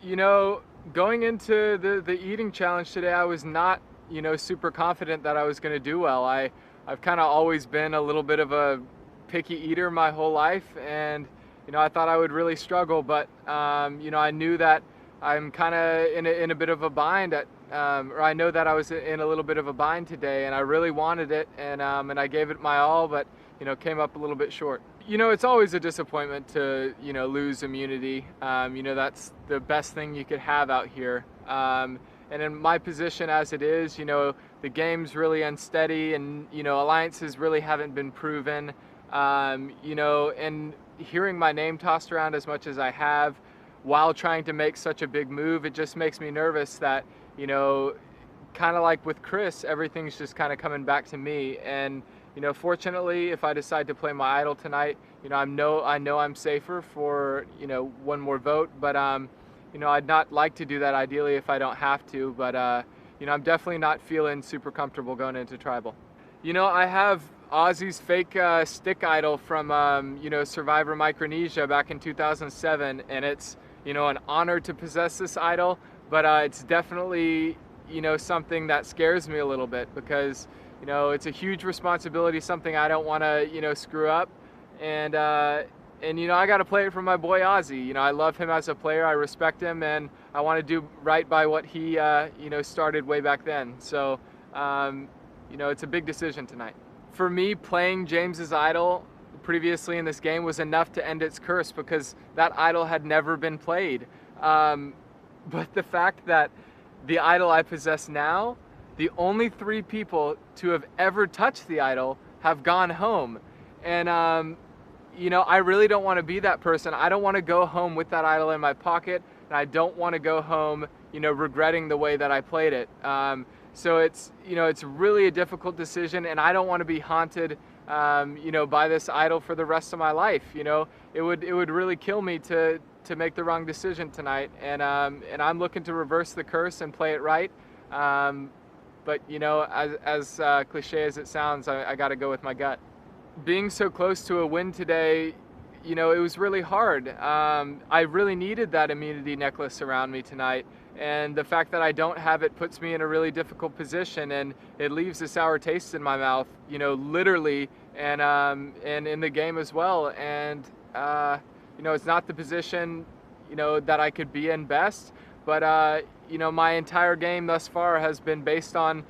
You know, going into the eating challenge today, I was not, super confident that I was going to do well. I've kind of always been a little bit of a picky eater my whole life, and I thought I would really struggle. But I knew that I'm kind of in a bit of a bind or I know that I was in a little bit of a bind today, and I really wanted it, and I gave it my all, but came up a little bit short. It's always a disappointment to, lose immunity. That's the best thing you could have out here. And in my position as it is, the game's really unsteady, and, alliances really haven't been proven. And hearing my name tossed around as much as I have while trying to make such a big move, it just makes me nervous that, kind of like with Chris, everything's just kind of coming back to me. And fortunately, if I decide to play my idol tonight, I know I'm safer for one more vote. But I'd not like to do that ideally if I don't have to. But I'm definitely not feeling super comfortable going into tribal. I have Ozzy's fake stick idol from Survivor Micronesia back in 2007, and it's an honor to possess this idol. But it's definitely something that scares me a little bit, because it's a huge responsibility, something I don't want to screw up. And I got to play it for my boy Ozzy. I love him as a player, I respect him, and I want to do right by what he started way back then. So it's a big decision tonight. For me, playing James's idol previously in this game was enough to end its curse, because that idol had never been played. But the fact that the idol I possess now, the only 3 people to have ever touched the idol have gone home. And, I really don't want to be that person. I don't want to go home with that idol in my pocket, and I don't want to go home, regretting the way that I played it. So it's really a difficult decision, and I don't want to be haunted, by this idol for the rest of my life. It would really kill me to make the wrong decision tonight. And I'm looking to reverse the curse and play it right. But as cliche as it sounds, I got to go with my gut. Being so close to a win today, it was really hard. I really needed that immunity necklace around me tonight, and the fact that I don't have it puts me in a really difficult position, and it leaves a sour taste in my mouth, literally, and in the game as well. And it's not the position that I could be in best, but my entire game thus far has been based on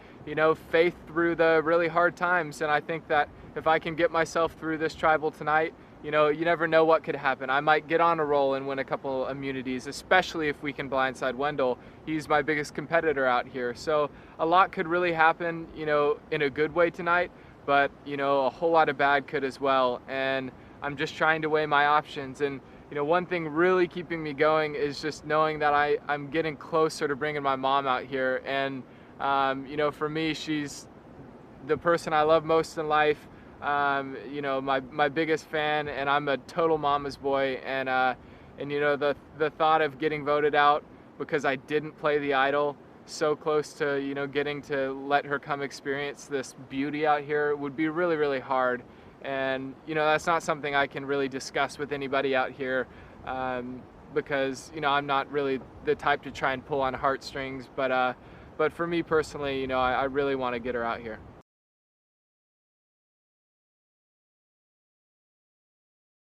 faith through the really hard times. And I think that if I can get myself through this tribal tonight, you never know what could happen. I might get on a roll and win a couple immunities, especially if we can blindside Wendell. He's my biggest competitor out here. So a lot could really happen, in a good way tonight, but a whole lot of bad could as well. And I'm just trying to weigh my options. And one thing really keeping me going is just knowing that I'm getting closer to bringing my mom out here. And for me, she's the person I love most in life. My biggest fan, and I'm a total mama's boy. And the thought of getting voted out because I didn't play the idol so close to getting to let her come experience this beauty out here would be really, really hard. And that's not something I can really discuss with anybody out here, because I'm not really the type to try and pull on heartstrings. But for me personally, I really want to get her out here.